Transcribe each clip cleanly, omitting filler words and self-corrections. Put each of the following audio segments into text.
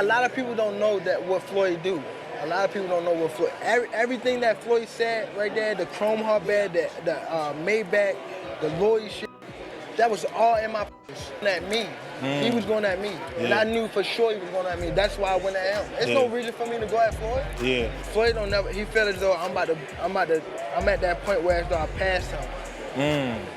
A lot of people don't know that what Floyd do. A lot of people don't know what Floyd. Everything that Floyd said right there, the chrome hardband, the Maybach, the lawyer shit, that was all in my at me. He was going at me, and I knew for sure he was going at me. That's why I went at him. There's no reason for me to go at Floyd. Floyd don't never. He felt as though I'm at that point where as though I passed him,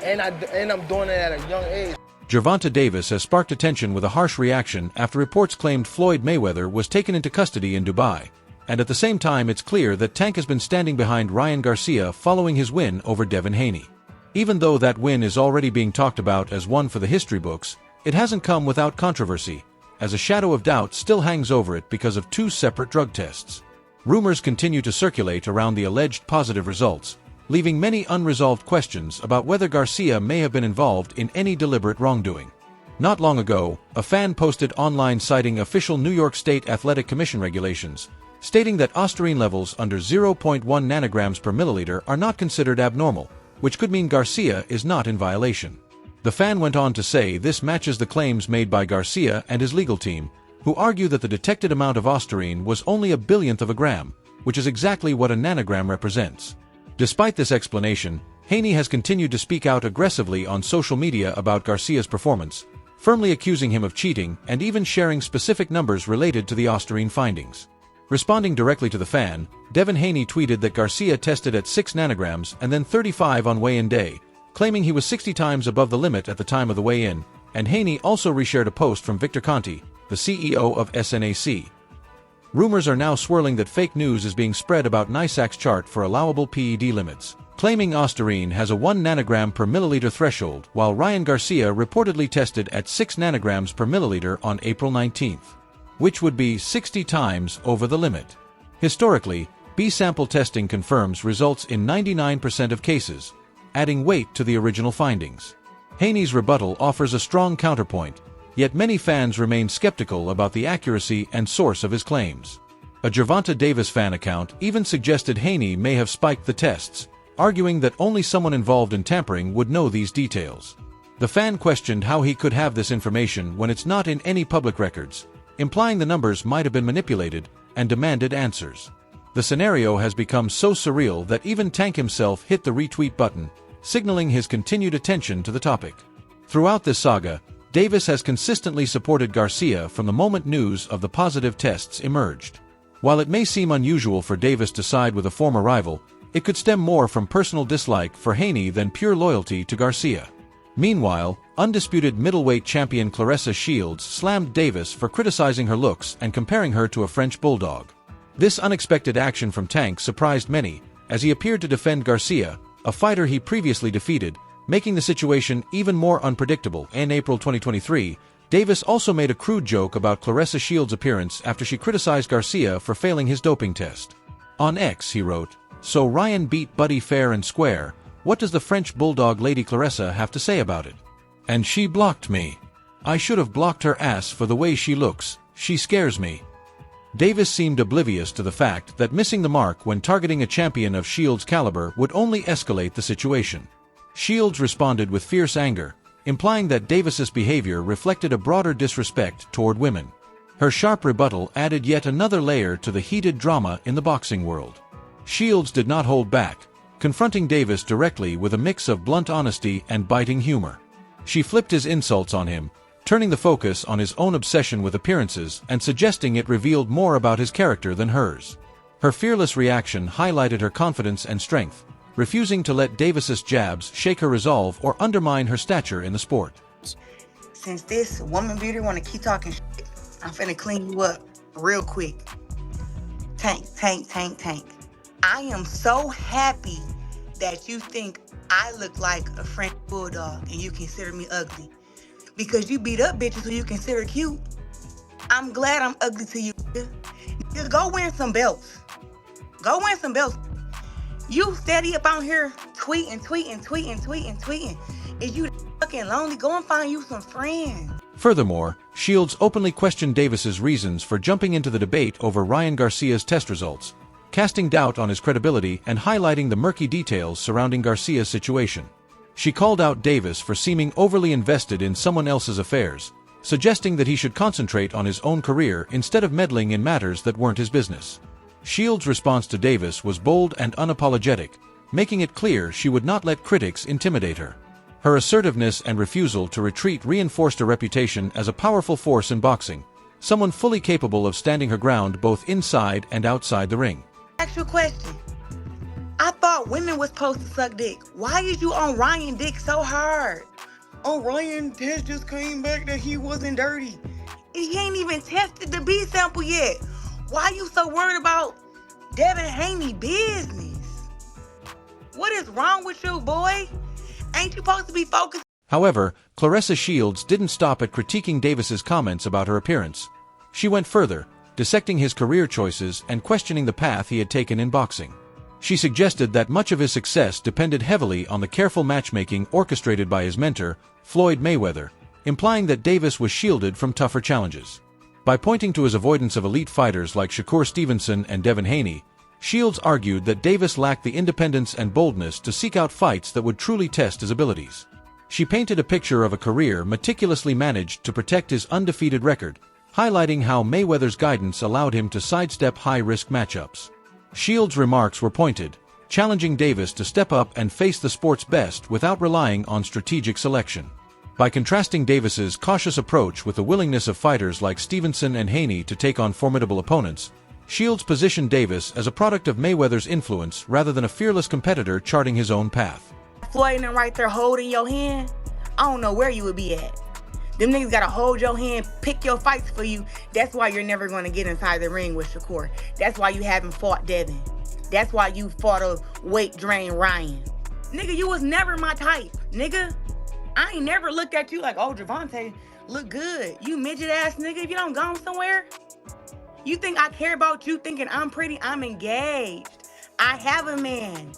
and I'm doing it at a young age. Gervonta Davis has sparked attention with a harsh reaction after reports claimed Floyd Mayweather was taken into custody in Dubai. And at the same time, it's clear that Tank has been standing behind Ryan Garcia following his win over Devin Haney. Even though that win is already being talked about as one for the history books, it hasn't come without controversy, as a shadow of doubt still hangs over it because of two separate drug tests. Rumors continue to circulate around the alleged positive results, leaving many unresolved questions about whether Garcia may have been involved in any deliberate wrongdoing. Not long ago, a fan posted online citing official New York State Athletic Commission regulations, stating that ostarine levels under 0.1 nanograms per milliliter are not considered abnormal, which could mean Garcia is not in violation. The fan went on to say this matches the claims made by Garcia and his legal team, who argue that the detected amount of ostarine was only a billionth of a gram, which is exactly what a nanogram represents. Despite this explanation, Haney has continued to speak out aggressively on social media about Garcia's performance, firmly accusing him of cheating and even sharing specific numbers related to the ostarine findings. Responding directly to the fan, Devin Haney tweeted that Garcia tested at 6 nanograms and then 35 on weigh-in day, claiming he was 60 times above the limit at the time of the weigh-in, and Haney also reshared a post from Victor Conti, the CEO of SNAC. Rumors are now swirling that fake news is being spread about NISAC's chart for allowable PED limits, claiming ostarine has a 1 nanogram per milliliter threshold, while Ryan Garcia reportedly tested at 6 nanograms per milliliter on April 19th, which would be 60 times over the limit. Historically, B-sample testing confirms results in 99% of cases, adding weight to the original findings. Haney's rebuttal offers a strong counterpoint, yet many fans remain skeptical about the accuracy and source of his claims. A Gervonta Davis fan account even suggested Haney may have spiked the tests, arguing that only someone involved in tampering would know these details. The fan questioned how he could have this information when it's not in any public records, implying the numbers might have been manipulated, and demanded answers. The scenario has become so surreal that even Tank himself hit the retweet button, signaling his continued attention to the topic. Throughout this saga, Davis has consistently supported Garcia from the moment news of the positive tests emerged. While it may seem unusual for Davis to side with a former rival, it could stem more from personal dislike for Haney than pure loyalty to Garcia. Meanwhile, undisputed middleweight champion Claressa Shields slammed Davis for criticizing her looks and comparing her to a French bulldog. This unexpected action from Tank surprised many, as he appeared to defend Garcia, a fighter he previously defeated, making the situation even more unpredictable. In April 2023, Davis also made a crude joke about Claressa Shields' appearance after she criticized Garcia for failing his doping test. On X, he wrote, "So Ryan beat Buddy fair and square. What does the French bulldog Lady Claressa have to say about it? And she blocked me. I should have blocked her ass for the way she looks. She scares me." Davis seemed oblivious to the fact that missing the mark when targeting a champion of Shields' caliber would only escalate the situation. Shields responded with fierce anger, implying that Davis's behavior reflected a broader disrespect toward women. Her sharp rebuttal added yet another layer to the heated drama in the boxing world. Shields did not hold back, confronting Davis directly with a mix of blunt honesty and biting humor. She flipped his insults on him, turning the focus on his own obsession with appearances and suggesting it revealed more about his character than hers. Her fearless reaction highlighted her confidence and strength, refusing to let Davis's jabs shake her resolve or undermine her stature in the sport. Since this woman beater want to keep talking shit, I'm finna clean you up real quick. Tank. I am so happy that you think I look like a French bulldog and you consider me ugly. Because you beat up bitches who you consider cute. I'm glad I'm ugly to you. Just go win some belts. Go win some belts. You steady up on here tweeting. Is you fucking lonely? Go and find you some friends. Furthermore, Shields openly questioned Davis's reasons for jumping into the debate over Ryan Garcia's test results, casting doubt on his credibility and highlighting the murky details surrounding Garcia's situation. She called out Davis for seeming overly invested in someone else's affairs, suggesting that he should concentrate on his own career instead of meddling in matters that weren't his business. Shields' response to Davis was bold and unapologetic, making it clear she would not let critics intimidate her. Her assertiveness and refusal to retreat reinforced her reputation as a powerful force in boxing, someone fully capable of standing her ground both inside and outside the ring. Actual question. I thought women was supposed to suck dick. Why is you on Ryan dick so hard? Oh, Ryan test just came back that he wasn't dirty. He ain't even tested the B sample yet. Why you so worried about Devin Haney business? What is wrong with you, boy? Ain't you supposed to be focused? However, Claressa Shields didn't stop at critiquing Davis's comments about her appearance. She went further, dissecting his career choices and questioning the path he had taken in boxing. She suggested that much of his success depended heavily on the careful matchmaking orchestrated by his mentor, Floyd Mayweather, implying that Davis was shielded from tougher challenges. By pointing to his avoidance of elite fighters like Shakur Stevenson and Devin Haney, Shields argued that Davis lacked the independence and boldness to seek out fights that would truly test his abilities. She painted a picture of a career meticulously managed to protect his undefeated record, highlighting how Mayweather's guidance allowed him to sidestep high-risk matchups. Shields' remarks were pointed, challenging Davis to step up and face the sport's best without relying on strategic selection. By contrasting Davis's cautious approach with the willingness of fighters like Stevenson and Haney to take on formidable opponents, Shields positioned Davis as a product of Mayweather's influence rather than a fearless competitor charting his own path. Floyd and right there holding your hand, I don't know where you would be at. Them niggas gotta hold your hand, pick your fights for you. That's why you're never gonna get inside the ring with Shakur. That's why you haven't fought Devin. That's why you fought a weight drain Ryan. Nigga, you was never my type, nigga. I ain't never looked at you like, oh, Gervonta look good. You midget ass nigga, if you don't go somewhere. You think I care about you thinking I'm pretty? I'm engaged. I have a man.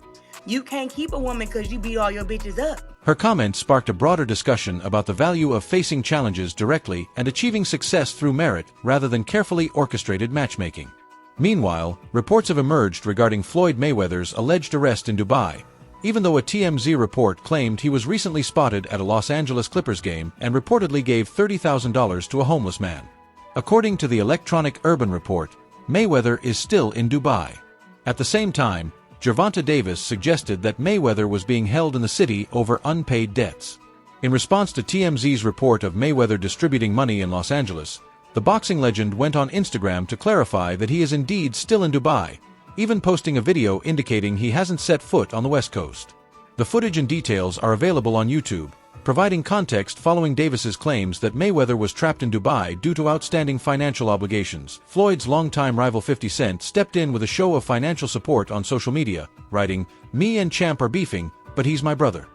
You can't keep a woman because you beat all your bitches up. Her comments sparked a broader discussion about the value of facing challenges directly and achieving success through merit rather than carefully orchestrated matchmaking. Meanwhile, reports have emerged regarding Floyd Mayweather's alleged arrest in Dubai, even though a TMZ report claimed he was recently spotted at a Los Angeles Clippers game and reportedly gave $30,000 to a homeless man. According to the Electronic Urban Report, Mayweather is still in Dubai. At the same time, Gervonta Davis suggested that Mayweather was being held in the city over unpaid debts. In response to TMZ's report of Mayweather distributing money in Los Angeles, the boxing legend went on Instagram to clarify that he is indeed still in Dubai, even posting a video indicating he hasn't set foot on the West Coast. The footage and details are available on YouTube, providing context following Davis's claims that Mayweather was trapped in Dubai due to outstanding financial obligations. Floyd's longtime rival 50 Cent stepped in with a show of financial support on social media, writing, "Me and Champ are beefing, but he's my brother.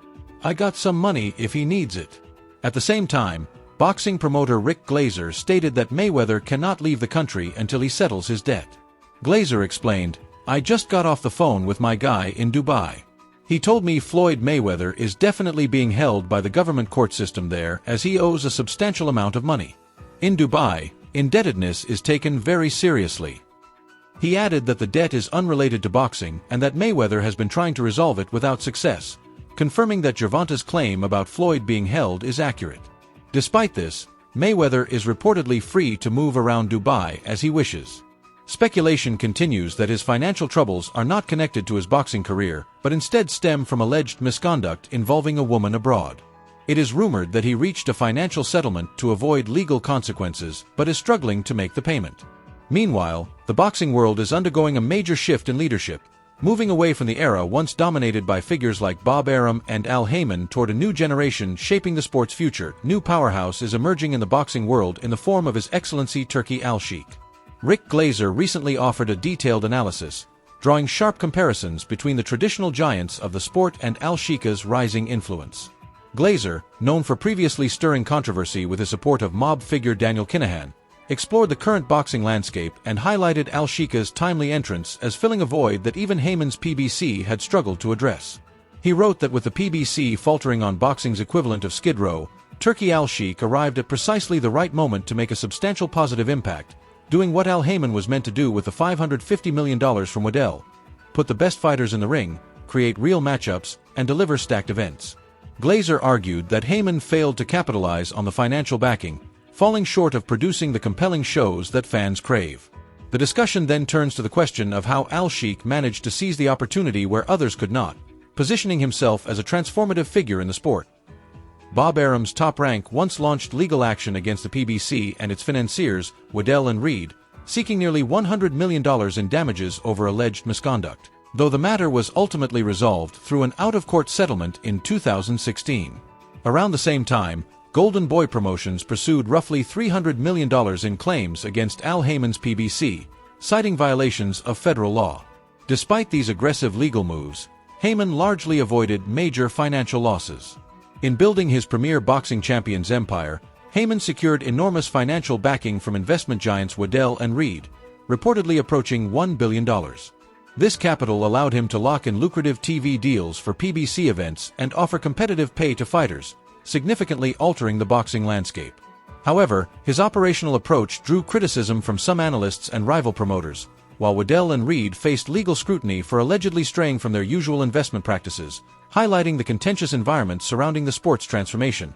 I got some money if he needs it." At the same time, boxing promoter Rick Glazer stated that Mayweather cannot leave the country until he settles his debt. Glazer explained, "I just got off the phone with my guy in Dubai. He told me Floyd Mayweather is definitely being held by the government court system there as he owes a substantial amount of money. In Dubai, indebtedness is taken very seriously." He added that the debt is unrelated to boxing and that Mayweather has been trying to resolve it without success, confirming that Gervonta's claim about Floyd being held is accurate. Despite this, Mayweather is reportedly free to move around Dubai as he wishes. Speculation continues that his financial troubles are not connected to his boxing career, but instead stem from alleged misconduct involving a woman abroad. It is rumored that he reached a financial settlement to avoid legal consequences, but is struggling to make the payment. Meanwhile, the boxing world is undergoing a major shift in leadership, moving away from the era once dominated by figures like Bob Arum and Al Heyman toward a new generation shaping the sport's future. New powerhouse is emerging in the boxing world in the form of His Excellency Turki Al-Sheikh. Rick Glazer recently offered a detailed analysis, drawing sharp comparisons between the traditional giants of the sport and Al-Sheikh's rising influence. Glazer, known for previously stirring controversy with his support of mob figure Daniel Kinahan, explored the current boxing landscape and highlighted Al-Sheikh's timely entrance as filling a void that even Heyman's PBC had struggled to address. He wrote that with the PBC faltering on boxing's equivalent of Skid Row, Turki Al-Sheikh arrived at precisely the right moment to make a substantial positive impact, doing what Al Heyman was meant to do with the $550 million from Waddell: put the best fighters in the ring, create real matchups, and deliver stacked events. Glazer argued that Heyman failed to capitalize on the financial backing, falling short of producing the compelling shows that fans crave. The discussion then turns to the question of how Al-Sheikh managed to seize the opportunity where others could not, positioning himself as a transformative figure in the sport. Bob Arum's Top Rank once launched legal action against the PBC and its financiers, Waddell and Reed, seeking nearly $100 million in damages over alleged misconduct, though the matter was ultimately resolved through an out-of-court settlement in 2016. Around the same time, Golden Boy Promotions pursued roughly $300 million in claims against Al Haymon's PBC, citing violations of federal law. Despite these aggressive legal moves, Haymon largely avoided major financial losses. In building his premier boxing champion's empire, Haymon secured enormous financial backing from investment giants Waddell and Reed, reportedly approaching $1 billion. This capital allowed him to lock in lucrative TV deals for PBC events and offer competitive pay to fighters, significantly altering the boxing landscape. However, his operational approach drew criticism from some analysts and rival promoters, while Waddell and Reed faced legal scrutiny for allegedly straying from their usual investment practices, highlighting the contentious environment surrounding the sport's transformation.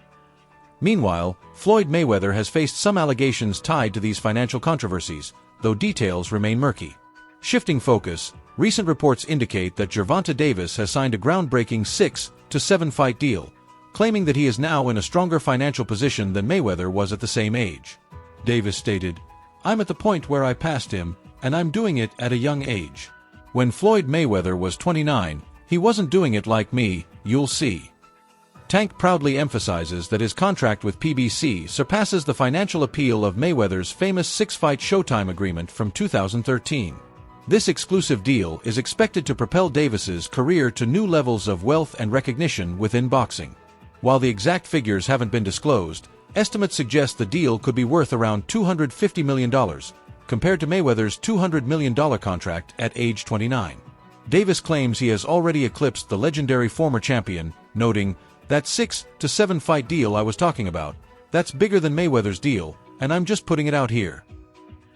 Meanwhile, Floyd Mayweather has faced some allegations tied to these financial controversies, though details remain murky. Shifting focus, recent reports indicate that Gervonta Davis has signed a groundbreaking 6 to 7 fight deal, claiming that he is now in a stronger financial position than Mayweather was at the same age. Davis stated, "I'm at the point where I passed him, and I'm doing it at a young age. When Floyd Mayweather was 29, he wasn't doing it like me, you'll see." Tank proudly emphasizes that his contract with PBC surpasses the financial appeal of Mayweather's famous 6-fight Showtime agreement from 2013. This exclusive deal is expected to propel Davis's career to new levels of wealth and recognition within boxing. While the exact figures haven't been disclosed, estimates suggest the deal could be worth around $250 million, compared to Mayweather's $200 million contract at age 29. Davis claims he has already eclipsed the legendary former champion, noting, "That 6 to 7 fight deal I was talking about, that's bigger than Mayweather's deal, and I'm just putting it out here."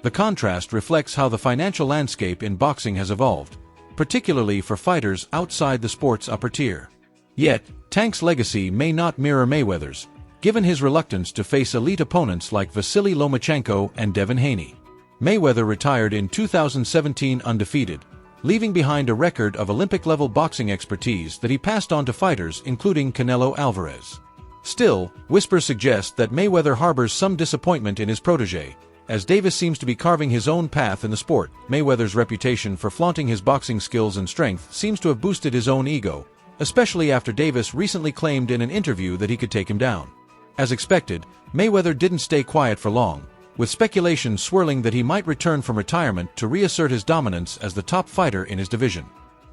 The contrast reflects how the financial landscape in boxing has evolved, particularly for fighters outside the sport's upper tier. Yet, Tank's legacy may not mirror Mayweather's, given his reluctance to face elite opponents like Vasily Lomachenko and Devin Haney. Mayweather retired in 2017 undefeated, leaving behind a record of Olympic-level boxing expertise that he passed on to fighters including Canelo Alvarez. Still, whispers suggest that Mayweather harbors some disappointment in his protege, as Davis seems to be carving his own path in the sport. Mayweather's reputation for flaunting his boxing skills and strength seems to have boosted his own ego, especially after Davis recently claimed in an interview that he could take him down. As expected, Mayweather didn't stay quiet for long, with speculation swirling that he might return from retirement to reassert his dominance as the top fighter in his division.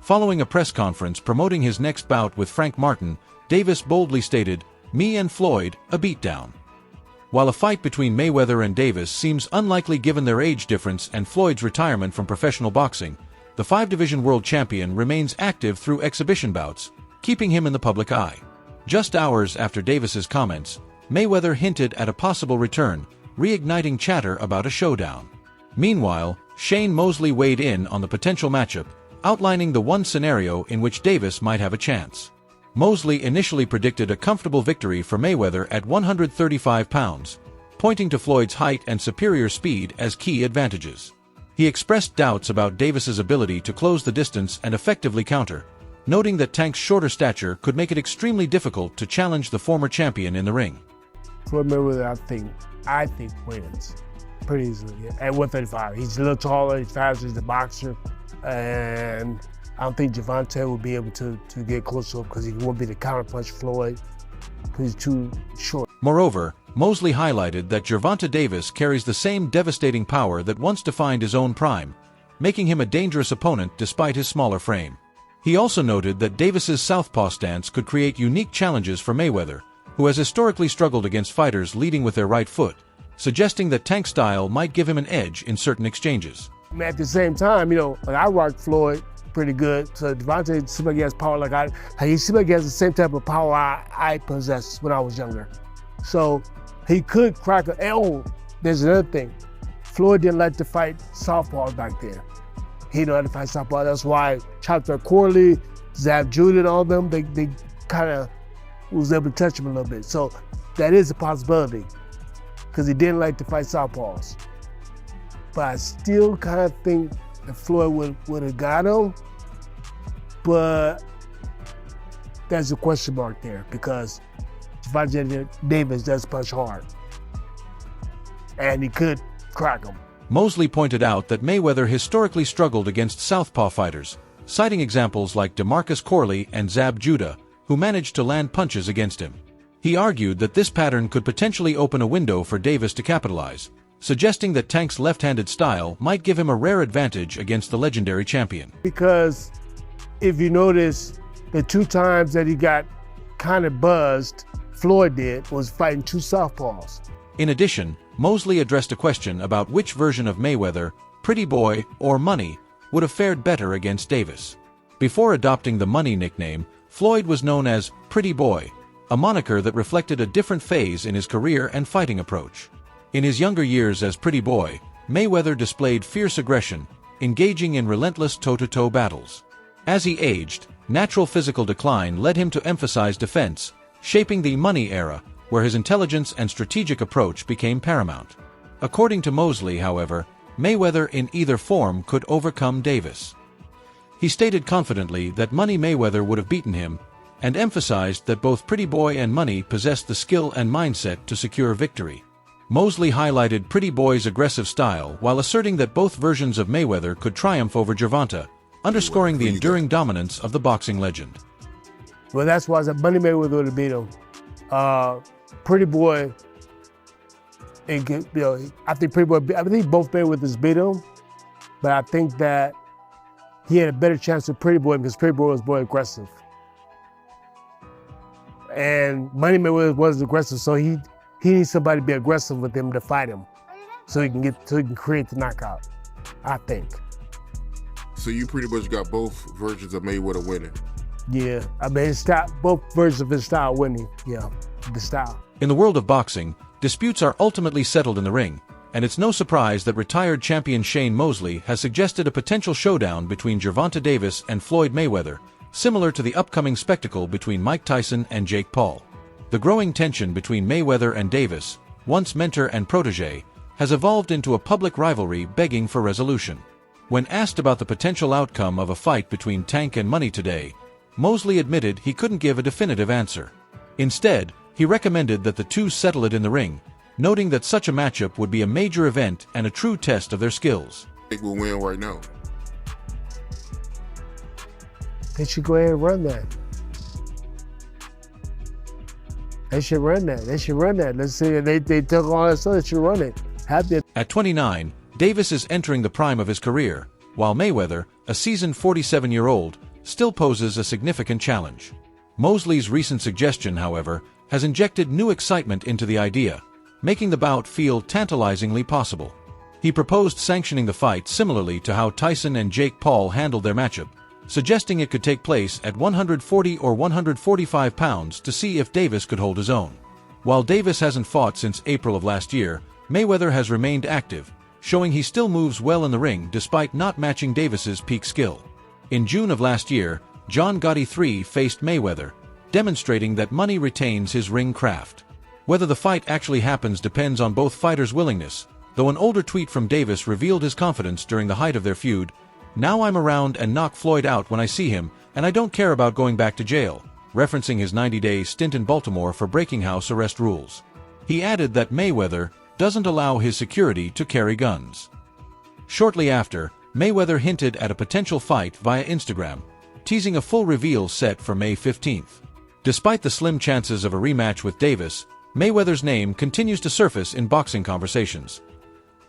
Following a press conference promoting his next bout with Frank Martin, Davis boldly stated, "Me and Floyd, a beatdown." While a fight between Mayweather and Davis seems unlikely given their age difference and Floyd's retirement from professional boxing, the 5-division world champion remains active through exhibition bouts, keeping him in the public eye. Just hours after Davis's comments, Mayweather hinted at a possible return, reigniting chatter about a showdown. Meanwhile, Shane Mosley weighed in on the potential matchup, outlining the one scenario in which Davis might have a chance. Mosley initially predicted a comfortable victory for Mayweather at 135 pounds, pointing to Floyd's height and superior speed as key advantages. He expressed doubts about Davis's ability to close the distance and effectively counter, noting that Tank's shorter stature could make it extremely difficult to challenge the former champion in the ring. Floyd Mayweather, I think wins pretty easily at 135. He's a little taller, he's faster, he's a boxer, and I don't think Gervonta will be able to get close to him because he won't be the counterpunch Floyd because he's too short. Moreover, Mosley highlighted that Gervonta Davis carries the same devastating power that once defined his own prime, making him a dangerous opponent despite his smaller frame. He also noted that Davis's southpaw stance could create unique challenges for Mayweather, who has historically struggled against fighters leading with their right foot, suggesting that Tank's style might give him an edge in certain exchanges. At the same time, I rocked Floyd pretty good, so Gervonta seems like he has power he seems like he has the same type of power I possessed when I was younger. So he could crack there's another thing. Floyd didn't like to fight southpaws back then. He didn't like to fight southpaw. That's why Chopper Corley, Zab Judah, and all them, they kind of was able to touch him a little bit. So that is a possibility. because he didn't like to fight southpaws. But I still kind of think that Floyd would have got him, but there's a question mark there because Gervonta Davis does punch hard, and he could crack him. Mosley pointed out that Mayweather historically struggled against southpaw fighters, citing examples like DeMarcus Corley and Zab Judah, who managed to land punches against him. He argued that this pattern could potentially open a window for Davis to capitalize, suggesting that Tank's left-handed style might give him a rare advantage against the legendary champion. Because if you notice, the 2 times that he got kind of buzzed, Floyd did, was fighting 2 southpaws. In addition, Mosley addressed a question about which version of Mayweather, Pretty Boy or Money, would have fared better against Davis. Before adopting the Money nickname, Floyd was known as Pretty Boy, a moniker that reflected a different phase in his career and fighting approach. In his younger years as Pretty Boy, Mayweather displayed fierce aggression, engaging in relentless toe-to-toe battles. As he aged, natural physical decline led him to emphasize defense, shaping the Money era, where his intelligence and strategic approach became paramount. According to Mosley, however, Mayweather in either form could overcome Davis. He stated confidently that Money Mayweather would have beaten him, and emphasized that both Pretty Boy and Money possessed the skill and mindset to secure victory. Mosley highlighted Pretty Boy's aggressive style while asserting that both versions of Mayweather could triumph over Gervonta, underscoring the enduring dominance of the boxing legend. Well, that's why I said Money Mayweather would have beat him. Pretty Boy, I think both Mayweathers beat him, but I think that he had a better chance with Pretty Boy because Pretty Boy was more aggressive. And Money Mayweather was aggressive, so he needs somebody to be aggressive with him to fight him, so he can create the knockout, I think. So you pretty much got both versions of Mayweather winning. Yeah, I mean, both versions of his style winning. Yeah, the style. In the world of boxing, disputes are ultimately settled in the ring, and it's no surprise that retired champion Shane Mosley has suggested a potential showdown between Gervonta Davis and Floyd Mayweather, similar to the upcoming spectacle between Mike Tyson and Jake Paul. The growing tension between Mayweather and Davis, once mentor and protege, has evolved into a public rivalry begging for resolution. When asked about the potential outcome of a fight between Tank and Money today, Mosley admitted he couldn't give a definitive answer. Instead, he recommended that the two settle it in the ring, noting that such a matchup would be a major event and a true test of their skills. I think we'll win right now. They should go ahead and run that. They should run that. Let's see. They took all that stuff. They should run it. At 29, Davis is entering the prime of his career, while Mayweather, a seasoned 47-year-old, still poses a significant challenge. Mosley's recent suggestion, however, has injected new excitement into the idea, making the bout feel tantalizingly possible. He proposed sanctioning the fight similarly to how Tyson and Jake Paul handled their matchup, suggesting it could take place at 140 or 145 pounds to see if Davis could hold his own. While Davis hasn't fought since April of last year, Mayweather has remained active, showing he still moves well in the ring despite not matching Davis's peak skill. In June of last year, John Gotti III faced Mayweather, demonstrating that Money retains his ring craft. Whether the fight actually happens depends on both fighters' willingness, though an older tweet from Davis revealed his confidence during the height of their feud. "Now I'm around and knock Floyd out when I see him, and I don't care about going back to jail," referencing his 90-day stint in Baltimore for breaking house arrest rules. He added that Mayweather doesn't allow his security to carry guns. Shortly after, Mayweather hinted at a potential fight via Instagram, teasing a full reveal set for May 15th. Despite the slim chances of a rematch with Davis, Mayweather's name continues to surface in boxing conversations.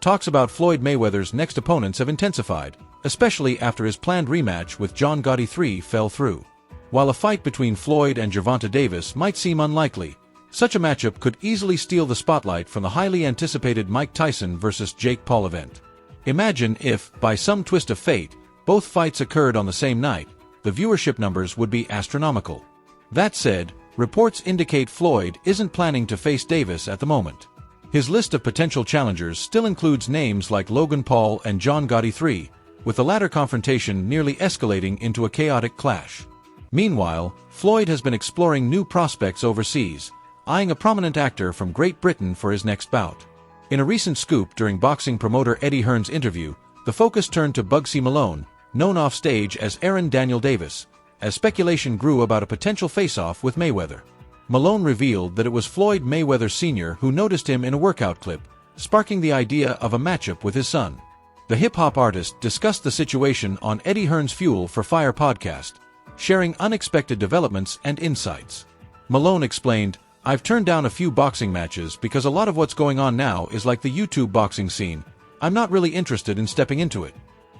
Talks about Floyd Mayweather's next opponents have intensified, especially after his planned rematch with John Gotti III fell through. While a fight between Floyd and Gervonta Davis might seem unlikely, such a matchup could easily steal the spotlight from the highly anticipated Mike Tyson vs. Jake Paul event. Imagine if, by some twist of fate, both fights occurred on the same night. The viewership numbers would be astronomical. That said, reports indicate Floyd isn't planning to face Davis at the moment. His list of potential challengers still includes names like Logan Paul and John Gotti III, with the latter confrontation nearly escalating into a chaotic clash. Meanwhile, Floyd has been exploring new prospects overseas, eyeing a prominent actor from Great Britain for his next bout. In a recent scoop during boxing promoter Eddie Hearn's interview, the focus turned to Bugsy Malone, known offstage as Aaron Daniel Davis, as speculation grew about a potential face-off with Mayweather. Malone revealed that it was Floyd Mayweather Sr. who noticed him in a workout clip, sparking the idea of a matchup with his son. The hip-hop artist discussed the situation on Eddie Hearn's Fuel for Fire podcast, sharing unexpected developments and insights. Malone explained, "I've turned down a few boxing matches because a lot of what's going on now is like the YouTube boxing scene. I'm not really interested in stepping into it.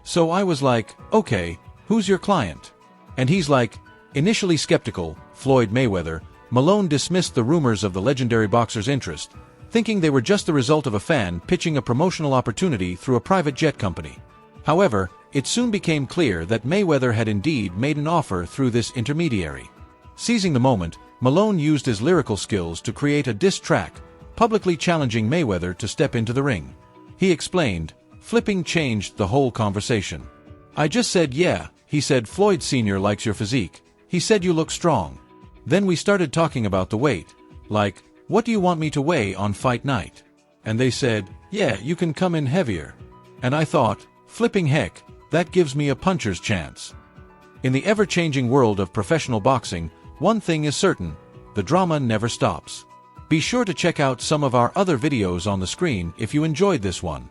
So I was like, okay, who's your client?" And he's like, initially skeptical, Floyd Mayweather, Malone dismissed the rumors of the legendary boxer's interest, thinking they were just the result of a fan pitching a promotional opportunity through a private jet company. However, it soon became clear that Mayweather had indeed made an offer through this intermediary. Seizing the moment, Malone used his lyrical skills to create a diss track, publicly challenging Mayweather to step into the ring. He explained, "Flipping changed the whole conversation. I just said, yeah," he said, "Floyd Sr. likes your physique. He said you look strong. Then we started talking about the weight. Like, what do you want me to weigh on fight night? And they said, yeah, you can come in heavier. And I thought, flipping heck, that gives me a puncher's chance." In the ever-changing world of professional boxing, one thing is certain: the drama never stops. Be sure to check out some of our other videos on the screen if you enjoyed this one.